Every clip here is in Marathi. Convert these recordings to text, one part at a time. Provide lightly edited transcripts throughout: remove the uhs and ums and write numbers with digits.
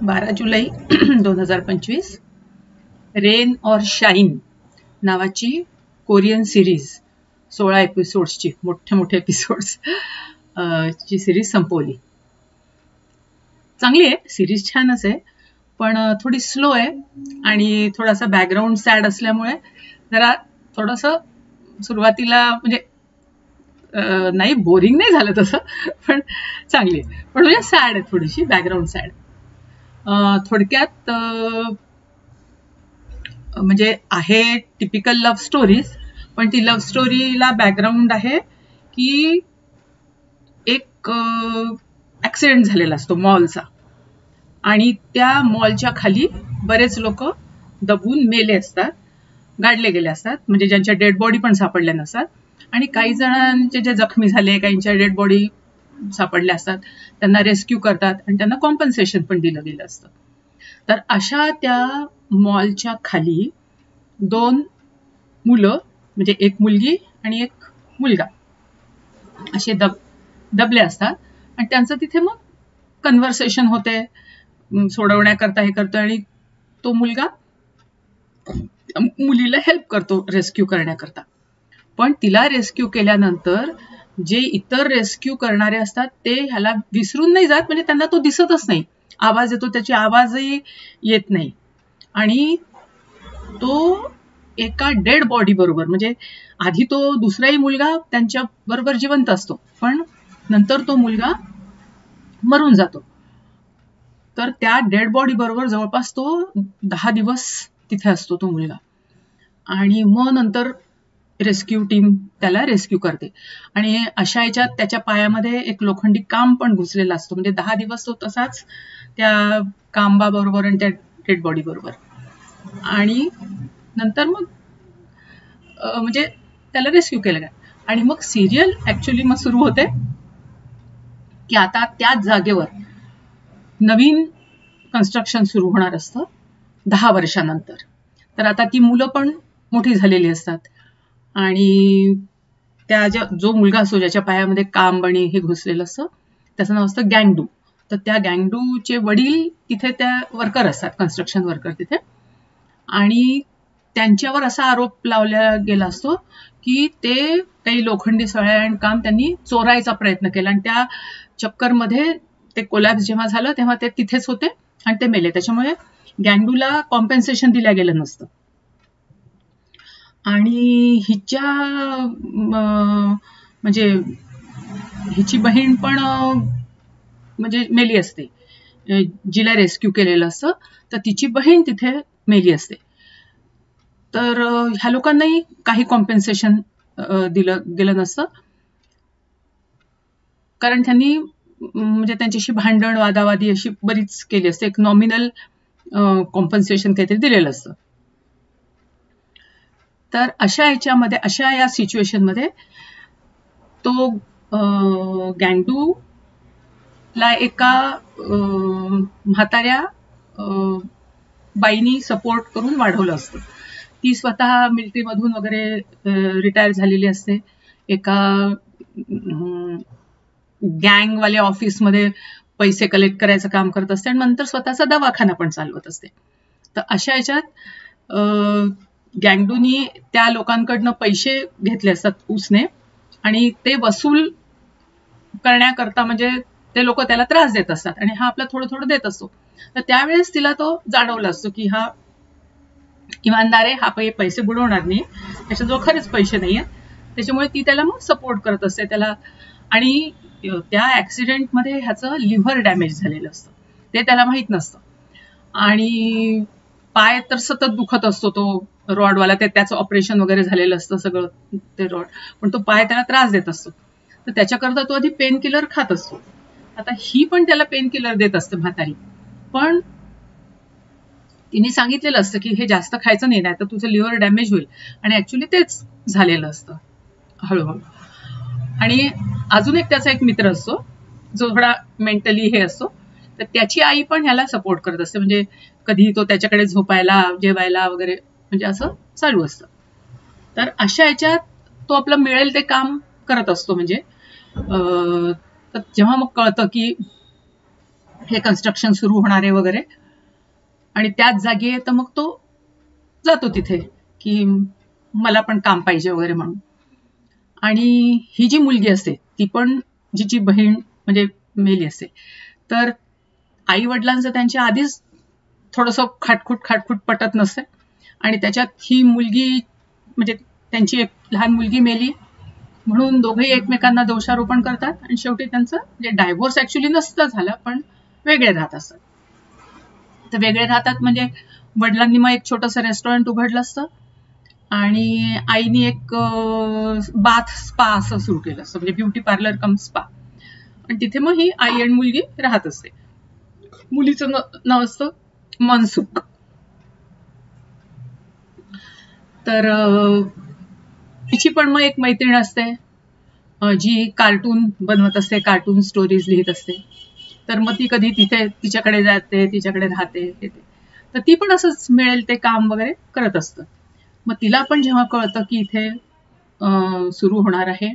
12 जुलै 2025 रेन और शाईन नावाची कोरियन सिरीज 16 एपिसोड्सची मोठे एपिसोड्स ची सिरीज संपवली. चांगली आहे सिरीज, छानच आहे, पण थोडी स्लो आहे आणि थोडासा बॅकग्राऊंड सॅड असल्यामुळे जरा थोडंसं सुरुवातीला म्हणजे नाही बोरिंग नाही झालं तसं, पण चांगली आहे, पण म्हणजे सॅड आहे, थोडीशी बॅकग्राऊंड सॅड. थोडक्यात म्हणजे आहे टिपिकल लव्ह स्टोरीज, पण ती लव्ह स्टोरीला बॅकग्राऊंड आहे की एक ऍक्सिडेंट झालेला असतो मॉलचा आणि त्या मॉलच्या खाली बरेच लोक दबून मेले असतात, गाडले गेले असतात, म्हणजे ज्यांच्या डेड बॉडी पण सापडल्या नसतात, आणि काही जणांचे जे जखमी झाले, काहींच्या डेड बॉडी सापडल्या असतात, त्यांना रेस्क्यू करतात आणि त्यांना कॉम्पन्सेशन पण दिलं गेलं असतं. तर अशा त्या मॉलच्या खाली 2 मुलं, म्हणजे एक मुलगी आणि एक मुलगा असे दबले असतात आणि त्यांचं तिथे मग कन्व्हर्सेशन होते, सोडवण्याकरता हे करतो, आणि तो मुलगा मुलीला हेल्प करतो रेस्क्यू करण्याकरता. पण तिला रेस्क्यू केल्यानंतर जे इतर रेस्क्यू करणारे असतात ते ह्याला विसरून नाही जात, म्हणजे त्यांना तो दिसतच नाही, आवाज येतो त्याची आवाजही येत नाही, आणि तो एका डेड बॉडी बरोबर, म्हणजे आधी तो दुसराही मुलगा त्यांच्या बरोबर जिवंत असतो, पण नंतर तो मुलगा मरून जातो. तर त्या डेड बॉडी बरोबर जवळपास तो 10 दिवस तिथे असतो तो मुलगा, आणि मग नंतर रेस्क्यू टीम त्याला रेस्क्यू करते. आणि अशा याच्यात त्याच्या पायामध्ये एक लोखंडी काम पण घुसलेला असतो, म्हणजे 10 दिवस तो तसाच त्या कांबा बरोबर आणि त्या डेड बॉडी बरोबर, आणि नंतर मग म्हणजे त्याला रेस्क्यू केलं काय. आणि मग सिरियल ऍक्च्युली मग सुरू होते की आता त्याच जागेवर नवीन कन्स्ट्रक्शन सुरू होणार असतं 10 वर्षानंतर. तर आता ती मुलं पण मोठी झालेली असतात, आणि त्या जो मुलगा असतो ज्याच्या पायामध्ये काम आणि हे घुसलेलं असतं त्याचं नाव असतं गँगडू. तर त्या गँगडूचे वडील तिथे त्या वर्कर असतात, कन्स्ट्रक्शन वर्कर तिथे, आणि त्यांच्यावर असा आरोप लावला गेला असतो की ते काही लोखंडी सळ्याण काम त्यांनी चोरायचा प्रयत्न केला, आणि त्या चक्करमध्ये ते कोलॅप्स जेव्हा झालं तेव्हा ते तिथेच होते आणि ते मेले. त्याच्यामुळे गँगडूला कॉम्पेन्सेशन दिलं गेलं नसतं. आणि हिच्या म्हणजे हिची बहीण पण म्हणजे मेली असते, जिला रेस्क्यू केलेलं असतं, तर तिची बहीण तिथे मेली असते. तर ह्या लोकांनाही काही कॉम्पेन्सेशन दिलं गेलं नसतं, कारण त्यांनी म्हणजे त्यांच्याशी भांडण वादावादी अशी बरीच केली असते, एक नॉमिनल कॉम्पन्सेशन काहीतरी दिलेलं असतं. तर अशा याच्यामध्ये, अशा या सिच्युएशन मध्ये तो गँगडू ला एका म्हाताऱ्या बाईनी सपोर्ट करून वाढवलं असतं. ती स्वतः मिलिटरीमधून वगैरे रिटायर झालेली असते, एका गँगवाले ऑफिसमध्ये पैसे कलेक्ट करायचं काम करत असते, आणि नंतर स्वतःचा दवाखाना पण चालवत असते. तर अशा याच्यात गँगडूनी त्या लोकांकडनं पैसे घेतले असतात उसने, आणि ते वसूल करण्याकरता म्हणजे ते लोक त्याला त्रास देत असतात आणि हा आपला थोडं थोडं देत असतो. तर त्यावेळेस तिला तो जाणवला असतो की हा इमानदार आहे, हा पैसे बुडवणार नाही, त्याच्याजवळ खरेच पैसे नाही आहेत, त्याच्यामुळे ती त्याला मग सपोर्ट करत असते त्याला. आणि त्या ऍक्सिडेंटमध्ये ह्याचं लिव्हर डॅमेज झालेलं असतं, ते त्याला माहित नसतं, आणि पाय तर सतत दुखत असतो तो रॉडवाला, त्याचं ऑपरेशन वगैरे झालेलं असतं सगळं ते रॉड, पण तो पाय त्याला त्रास देत असतो. तर त्याच्याकरता तो आधी पेन किलर खात असतो. आता ही पण त्याला पेन किलर देत असते म्हातारी, पण तिने सांगितलेलं असतं की हे जास्त खायचं नाही, तर तुझं लिव्हर डॅमेज होईल, आणि ऍक्च्युली तेच झालेलं असतं हळूहळू. आणि अजून एक त्याचा एक मित्र असतो जो थोडा मेंटली हे असतो, तर त्याची आई पण ह्याला सपोर्ट करत असते, म्हणजे कधी तो त्याच्याकडे झोपायला, जेवायला वगैरे, म्हणजे असं चालू असतं. तर अशा ह्याच्यात तो आपलं मिळेल ते काम करत असतो. म्हणजे तर जेव्हा मग कळतं की हे कन्स्ट्रक्शन सुरू होणार आहे वगैरे, आणि त्याच जागी आहे. तर मग तो जातो तिथे की मला पण काम पाहिजे वगैरे म्हणून. आणि ही जी मुलगी असते ती पण, जिची बहीण म्हणजे मेली असते, तर आई वडिलांचं त्यांच्या आधीच थोडंसं खाटखूट पटत नसते, आणि त्याच्यात ही मुलगी म्हणजे त्यांची एक लहान मुलगी मेली म्हणून दोघेही एकमेकांना दोषारोपण करतात, आणि शेवटी त्यांचं म्हणजे डायव्होर्स ऍक्च्युली नसतं झालं, पण वेगळे राहत असतात. तर वेगळे राहतात म्हणजे वडिलांनी मग एक छोटंसं रेस्टॉरंट उघडलं असतं, आणि आईनी एक बाथ स्पा असं सुरू केलं असतं, म्हणजे ब्युटी पार्लर कम स्पा, आणि तिथे मग ही आई आणि मुलगी राहत असते. मुलीचं नाव असतं मनसुख. तर तिची पण मग एक मैत्रीण असते जी कार्टून बनवत असते, कार्टून स्टोरीज लिहित असते. तर मग ती कधी तिथे तिच्याकडे जाते, तिच्याकडे राहते. तर ती पण असंच मिळेल ते काम वगैरे करत असतं. मग तिला पण जेव्हा कळतं की इथे सुरू होणार आहे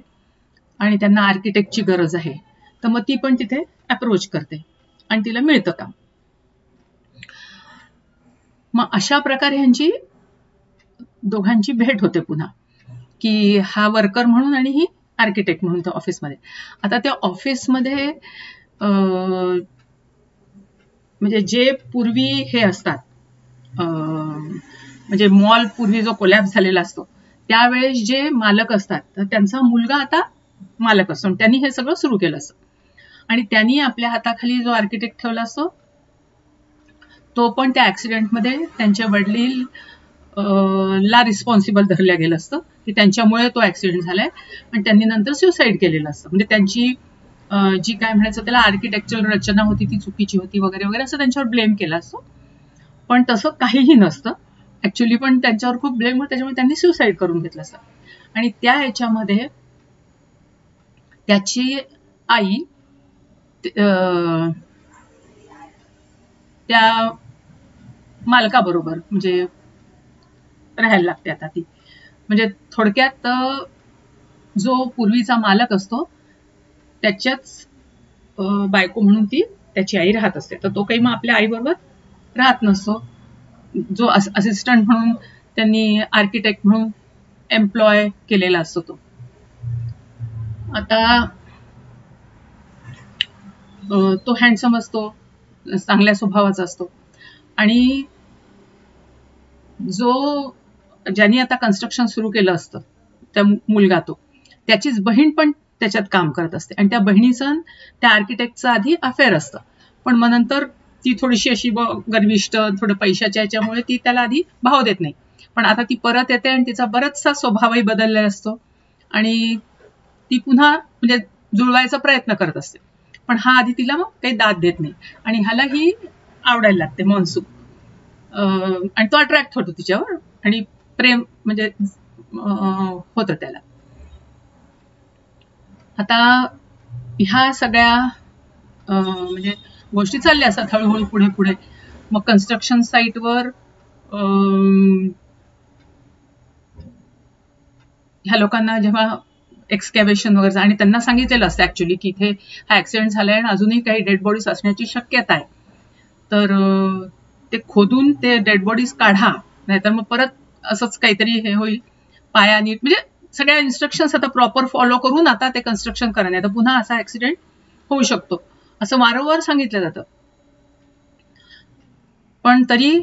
आणि त्यांना आर्किटेक्टची गरज आहे, तर मग ती पण तिथे अप्रोच करते आणि तिला मिळतं काम. मग अशा प्रकारे ह्यांची दोघांची भेट होते पुन्हा, की हा वर्कर म्हणून आणि ही आर्किटेक्ट म्हणून त्या ऑफिसमध्ये. आता त्या ऑफिसमध्ये म्हणजे जे पूर्वी हे असतात, म्हणजे मॉल पूर्वी जो कोलॅप्स झालेला असतो त्यावेळेस जे मालक असतात, तर त्यांचा मुलगा आता मालक असतो, त्यांनी हे सगळं सुरू केलं असतं. आणि त्यांनी आपल्या हाताखाली जो आर्किटेक्ट ठेवला असतो तो पण त्या ऍक्सिडेंटमध्ये त्यांच्या वडील ला रिस्पॉन्सिबल धरल्या गेलं असतं, की त्यांच्यामुळे तो ऍक्सिडेंट झालाय, आणि त्यांनी नंतर सुसाईड केलेलं असतं. म्हणजे त्यांची जी काय म्हणायचं त्याला आर्किटेक्चर रचना होती ती चुकीची होती वगैरे वगैरे असं त्यांच्यावर ब्लेम केला असतो. पण तसं काहीही नसतं ऍक्च्युली, पण त्यांच्यावर खूप ब्लेम होतं, त्याच्यामुळे त्यांनी सुसाईड करून घेतलं असतं. आणि त्या ह्याच्यामध्ये त्याची आई त्या मालकाबरोबर म्हणजे राहायला लागते आता ती. म्हणजे थोडक्यात जो पूर्वीचा मालक असतो त्याच्याच बायको म्हणून ती त्याची आई राहत असते. तर तो काही मग आपल्या आईबरोबर राहत नसतो. जो असिस्टंट म्हणून त्यांनी आर्किटेक्ट म्हणून एम्प्लॉय केलेला असतो तो. आता तो हँडसम असतो, चांगल्या स्वभावाचा असतो, आणि जो ज्यांनी आता कन्स्ट्रक्शन सुरू केलं असतं त्या मुलगा, तो त्याचीच बहीण पण त्याच्यात काम करत असते, आणि त्या बहिणीचं त्या आर्किटेक्टचं आधी अफेअर असतं, पण मग नंतर ती थोडीशी अशी गर्विष्ठ, थोडं पैशाच्या याच्यामुळे ती त्याला आधी भाव देत नाही. पण आता ती परत येते आणि तिचा बराचसा स्वभावही बदललेला असतो, आणि ती पुन्हा म्हणजे जुळवायचा प्रयत्न करत असते. पण हा आधी तिला मग काही दाद देत नाही, आणि ह्याला ही आवडायला लागते मनसुख, आणि तो अट्रॅक्ट होतो तिच्यावर, आणि प्रेम म्हणजे होतं त्याला. आता ह्या सगळ्या म्हणजे गोष्टी चालल्या असतात हळूहळू पुढे पुढे. मग कन्स्ट्रक्शन साईटवर ह्या लोकांना जेव्हा एक्सकॅव्हेशन वगैरे, आणि त्यांना सांगितलेलं असतं ऍक्च्युली की इथे हा ऍक्सिडेंट झालाय आणि अजूनही काही डेड बॉडीज असण्याची शक्यता आहे, तर ते खोदून ते डेड बॉडीज काढा, नाहीतर मग परत असंच काहीतरी हे होईल, पाया नीट, म्हणजे सगळ्या इन्स्ट्रक्शन्स आता प्रॉपर फॉलो करून आता ते कन्स्ट्रक्शन करा, नाही तर पुन्हा असा ऍक्सिडेंट होऊ शकतो, असं वारंवार सांगितलं जातं. पण तरी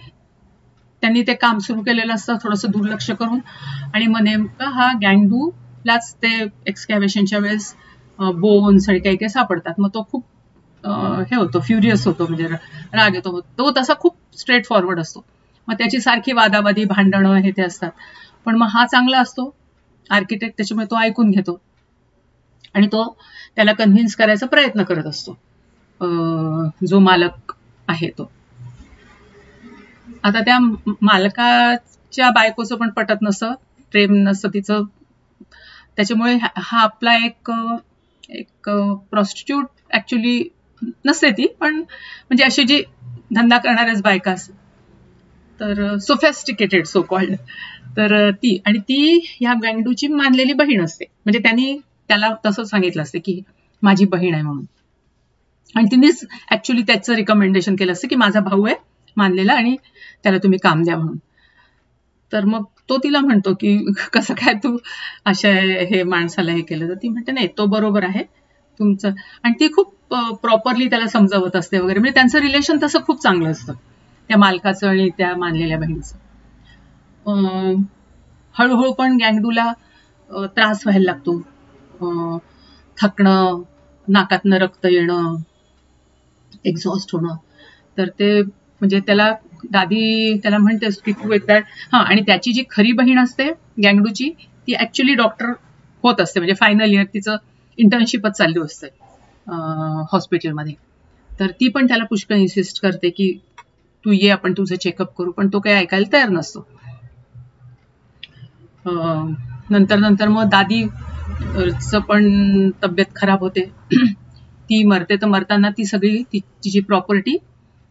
त्यांनी ते काम सुरू केलेलं असतं थोडंसं दुर्लक्ष करून, आणि मग नेमका हा गँगडूलाच ते एक्सकॅव्हेशनच्या वेळेस बोन्स आणि काही काही सापडतात. मग तो खूप हे होतो, फ्युरियस होतो, म्हणजे राग येतो. तो तसा खूप स्ट्रेट फॉरवर्ड असतो. मग त्याची सारखी वादावादी, भांडणं हे ते असतात. पण मग हा चांगला असतो आर्किटेक्ट, त्याच्यामुळे तो ऐकून घेतो आणि तो त्याला कन्व्हिन्स करायचा प्रयत्न करत असतो, जो मालक आहे तो. आता त्या मालकाच्या बायकोचं पण पटत नसतं, प्रेम नसतं तिचं, त्याच्यामुळे हा आपला एक प्रॉस्टिट्यूट ऍक्च्युली नसते ती, पण म्हणजे अशी जी धंदा करणाऱ्याच बायका असतात, तर सोफेस्टिकेटेड सो कॉल्ड, तर ती, आणि ती ह्या गँगडूची मानलेली बहीण असते. म्हणजे त्यांनी त्याला तसं सांगितलं असते की माझी बहीण आहे म्हणून. आणि तिनेच ऍक्च्युली त्याचं रिकमेंडेशन केलं असतं की माझा भाऊ आहे मानलेला आणि त्याला तुम्ही काम द्या म्हणून. तर मग तो तिला म्हणतो की कसं काय तू अशा हे माणसाला हे केलं. तर ती म्हणते नाही तो बरोबर आहे तुमचं. आणि ती खूप प्रॉपरली त्याला समजावत असते वगैरे. म्हणजे त्यांचं रिलेशन तसं खूप चांगलं असतं त्या मालकाचं आणि त्या मानलेल्या बहिणीचं. हळूहळू पण गँगडूला त्रास व्हायला लागतो. थकणं, नाकातनं रक्त येणं, एक्झॉस्ट होणं. तर ते म्हणजे त्याला दादी त्याला म्हणतेस की तू एकदा आणि त्याची जी खरी बहीण असते गँगडूची ती ऍक्च्युली डॉक्टर होत असते. म्हणजे फायनल इयर तिचं इंटर्नशिपच चालू असते हॉस्पिटलमध्ये. तर ती पण त्याला पुष्कळ इन्सिस्ट करते की तू ये आपण तुझं चेकअप करू. पण तो काही ऐकायला तयार नसतो. नंतर मग दादीचं पण तब्येत खराब होते. ती मरते. तर मरताना ती सगळी तिची प्रॉपर्टी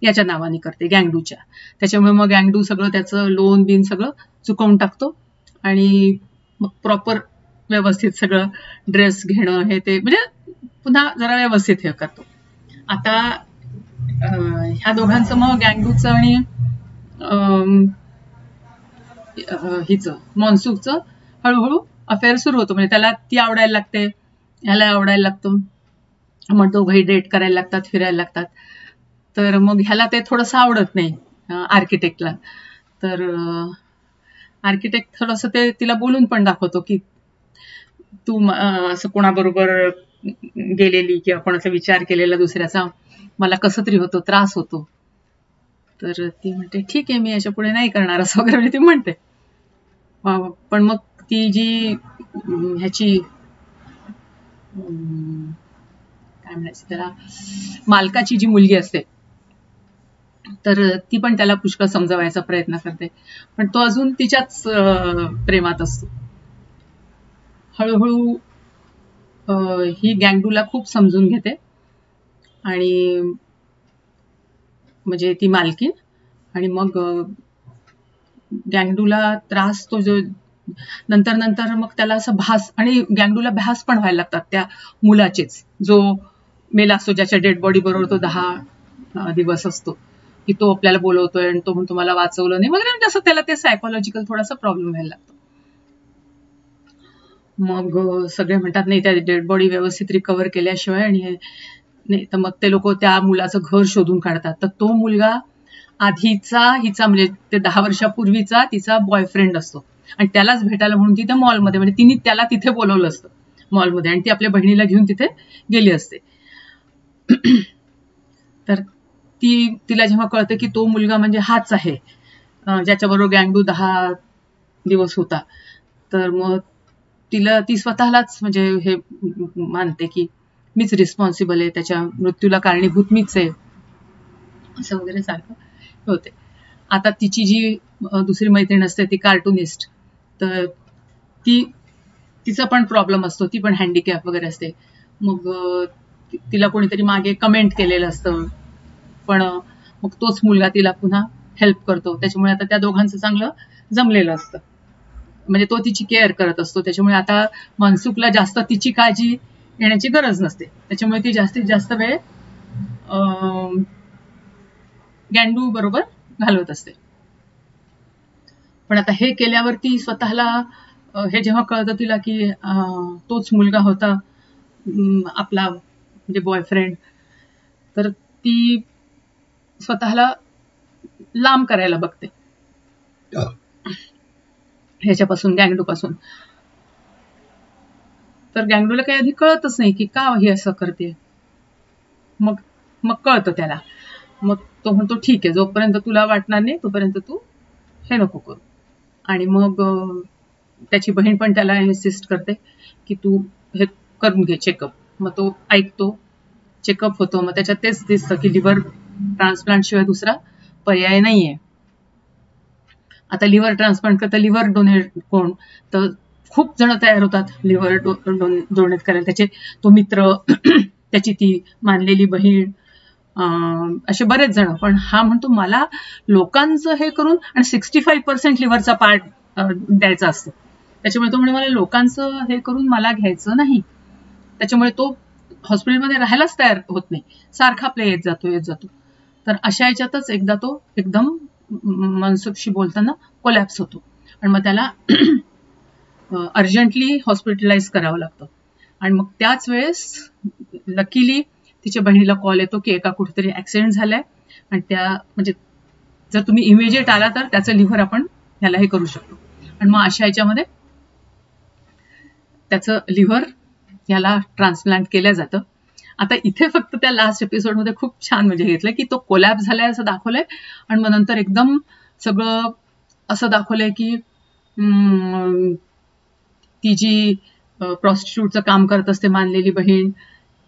याच्या नावाने करते गँगडूच्या. त्याच्यामुळे मग गँगडू सगळं त्याचं लोन बिन सगळं चुकवून टाकतो आणि मग प्रॉपर व्यवस्थित सगळं ड्रेस घेणं हे ते म्हणजे पुन्हा जरा व्यवस्थित हे करतो. आता ह्या दोघांचं मग गँगडूचं आणि हिचं मॉन्सूकचं हळूहळू अफेअर सुरू होतो. म्हणजे त्याला ती आवडायला लागते, ह्याला आवडायला लागतो. मग दोघंही डेट करायला लागतात, फिरायला लागतात. तर मग ह्याला ते थोडंसं आवडत नाही आर्किटेक्टला. तर आर्किटेक्ट थोडंसं ते तिला बोलून पण दाखवतो की तू असं कोणाबरोबर गेलेली किंवा कोणाचा विचार केलेला दुसऱ्याचा मला कसं तरी होतो, त्रास होतो. तर ती म्हणते ठीक आहे मी याच्या पुढे नाही करणार असं वगैरे ती म्हणते. पण मग ती जी ह्याची काय म्हणायचं त्याला मालकाची जी मुलगी असते तर ती पण त्याला पुष्कळ समजावायचा प्रयत्न करते. पण तो अजून तिच्याच प्रेमात असतो. हळूहळू ही गँगडूला खूप समजून घेते आणि म्हणजे ती मालकीण. आणि मग गँगडूला त्रास तो जो नंतर मग त्याला असं भास आणि गँगडूला भास पण व्हायला लागतात त्या मुलाचेच जो मेला असतो ज्याच्या डेड बॉडी बरोबर तो 10 दिवस असतो की तो आपल्याला बोलवतोय आणि तो म्हणतो मला वाचवलं नाही वगैरे. म्हणजे असं त्याला ते सायकोलॉजिकल थोडासा प्रॉब्लेम व्हायला लागतो. मग सगळे म्हणतात नाही त्या डेड बॉडी व्यवस्थित रिकव्हर केल्याशिवाय आणि नाही तर मग ते लोक त्या मुलाचं घर शोधून काढतात. तर तो मुलगा आधीचा हिचा म्हणजे ते 10 वर्षापूर्वीचा तिचा बॉयफ्रेंड असतो आणि त्यालाच भेटायला म्हणून ती त्या मॉलमध्ये म्हणजे तिने त्याला तिथे बोलवलं असतं मॉलमध्ये आणि ती आपल्या बहिणीला घेऊन तिथे गेली असते. तर तिला जेव्हा कळतं की तो मुलगा म्हणजे हाच आहे ज्याच्याबरोबर गँगडू 10 दिवस होता तर मग ती स्वतःलाच म्हणजे हे मानते की मीच रिस्पॉन्सिबल आहे त्याच्या मृत्यूला कारणीभूत मीच आहे असं वगैरे सारखं होते. आता तिची जी दुसरी मैत्रीण असते ती कार्टुनिस्ट तर तिचा पण प्रॉब्लेम असतो. ती पण हँडिकॅप वगैरे असते. मग तिला कोणीतरी मागे कमेंट केलेलं असतं पण मग तोच मुलगा तिला पुन्हा हेल्प करतो. त्याच्यामुळे आता त्या दोघांचं चांगलं जमलेलं असतं. म्हणजे तो तिची केअर करत असतो. त्याच्यामुळे आता मनसुखला जास्त तिची काळजी घेण्याची गरज नसते. त्याच्यामुळे ती जास्तीत जास्त वेळ गँगडू बरोबर घालवत असते. पण आता हे केल्यावरती स्वतःला हे जेव्हा कळतं तिला की तोच मुलगा होता आपला म्हणजे बॉयफ्रेंड तर ती स्वतःला लांब करायला बघते ह्याच्यापासून गँगडूपासून. तर गँगडूला काही आधी कळतच नाही की का हे असं करते. मग कळतं त्याला. मग तो म्हणतो ठीक आहे जोपर्यंत तुला वाटणार नाही तोपर्यंत तू हे नको करू. आणि मग त्याची बहीण पण त्याला इन्सिस्ट करते की तू हे करून घे चेकअप. मग तो ऐकतो. चेकअप होतो. मग त्याच्यात तेच दिसतं की लिव्हर ट्रान्सप्लांट शिवाय दुसरा पर्याय नाहीये. आता लिव्हर ट्रान्सप्लांट करता लिव्हर डोनेट कोण तर खूप जण तयार होतात लिव्हर डोनेट करायला. त्याचे तो मित्र त्याची ती मानलेली बहीण असे बरेच जण. पण हा म्हणतो मला लोकांचं हे करून आणि 65% लिव्हरचा पार्ट द्यायचा असतो. त्याच्यामुळे तो म्हणजे मला लोकांचं हे करून मला घ्यायचं नाही. त्याच्यामुळे तो हॉस्पिटलमध्ये राहायलाच तयार होत नाही, सारखा आपल्या येत जातो. तर अशा याच्यातच एकदा तो एकदम मनसुखशी बोलताना कोलॅप्स होतो आणि मग त्याला अर्जंटली हॉस्पिटलाइज करावं लागतं. आणि मग त्याच वेळेस लकीली तिच्या बहिणीला कॉल येतो की एका कुठेतरी ऍक्सिडेंट झालाय आणि त्या म्हणजे जर तुम्ही इमिजिएट आला तर त्याचं लिव्हर आपण ह्याला हे करू शकतो. आणि मग अशा ह्याच्यामध्ये त्याचं लिव्हर ह्याला ट्रान्सप्लांट केलं जातं. आता इथे फक्त त्या लास्ट एपिसोडमध्ये खूप छान म्हणजे घेतलं की तो कोलॅप्स झालाय असं दाखवलंय आणि मग नंतर एकदम सगळं असं दाखवलंय की ती जी प्रॉस्टिट्यूटचं काम करत असते मानलेली बहीण,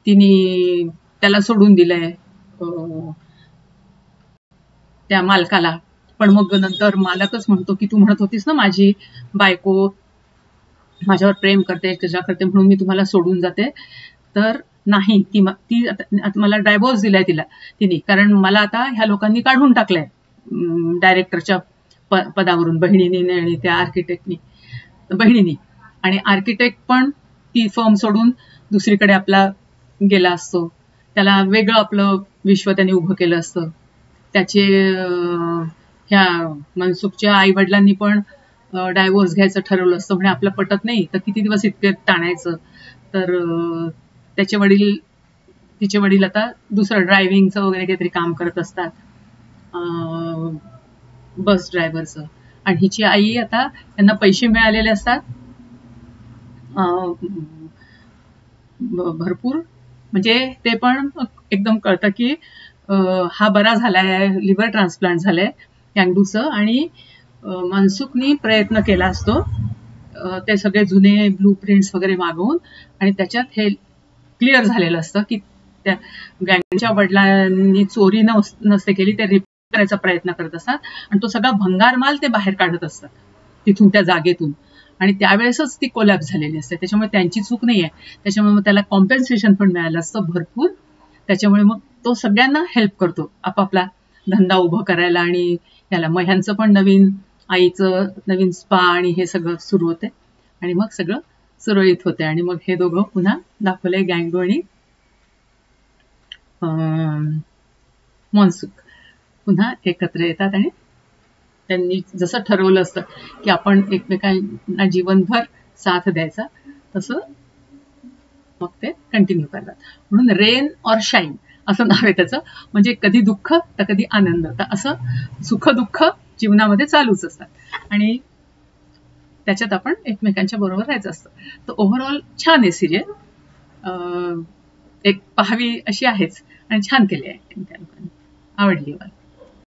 तिने त्याला सोडून दिलंय त्या मालकाला. पण मग नंतर मालकच म्हणतो की तू म्हणत होतीस ना माझी बायको माझ्यावर प्रेम करते, तुझ्या करते म्हणून मी तुम्हाला सोडून जाते. तर नाही, ती आता मला डायव्होर्स दिलाय तिने, कारण मला आता ह्या लोकांनी काढून टाकलंय डायरेक्टरच्या पदावरून, बहिणीने आणि त्या बहिणीनी. आणि आर्किटेक्ट पण ती फर्म सोडून दुसरीकडे आपला गेला असतो. त्याला वेगळं आपलं विश्व त्यांनी उभं केलं असतं. त्याचे ह्या मनसुखच्या आई वडिलांनी पण डायव्होर्स घ्यायचं ठरवलं असतं, म्हणजे आपलं पटत नाही तर किती दिवस इतके ताणायचं. तर तिचे वडील आता दुसरं ड्रायव्हिंगचं वगैरे काहीतरी काम करत असतात, बस ड्रायव्हरचं. आणि हिची आई आता त्यांना पैसे मिळालेले असतात भरपूर, म्हणजे ते पण एकदम कळतं की हा बरा झालाय, लिव्हर ट्रान्सप्लांट झालंय यंगडूचं. आणि मनसुखनी प्रयत्न केला असतो ते सगळे जुने ब्लू प्रिंट्स वगैरे मागवून, आणि त्याच्यात हे क्लिअर झालेलं असतं की त्या गँगच्या वडिलांनी चोरी नसते केली, ते रिपेअर करायचा प्रयत्न करत असतात आणि तो सगळा भंगार माल ते बाहेर काढत असतात तिथून, त्या जागेतून. आणि त्यावेळेसच ती कोलॅप्स झालेली असते, त्याच्यामुळे त्यांची चूक नाहीये. त्याच्यामुळे मग त्याला कॉम्पेन्सेशन पण मिळालं असतं भरपूर. त्याच्यामुळे मग तो सगळ्यांना हेल्प करतो आपापला धंदा उभा करायला. आणि याला मग ह्यांचं पण आईचं नवीन स्पा आणि हे सगळं सुरू होते आणि मग सगळं सुरळीत होते. आणि मग हे दोघं पुन्हा दाखवले, गँगडो आणि मनसुख पुन्हा एकत्र येतात आणि त्यांनी जसं ठरवलं असतं की आपण एकमेकांना जीवनभर साथ द्यायचा, तसं मग ते कंटिन्यू करतात. म्हणून रेन और शाईन असं नाव आहे त्याचं. म्हणजे कधी दुःख तर कधी आनंद, तर असं सुख दुःख जीवनामध्ये चालूच असतात आणि त्याच्यात आपण एकमेकांच्या बरोबर राहायचं असतं. तर ओव्हरऑल छान आहे सिरियल, एक पाहावी अशी आहेच आणि छान केली आहे त्या लोकांनी, आवडली मला.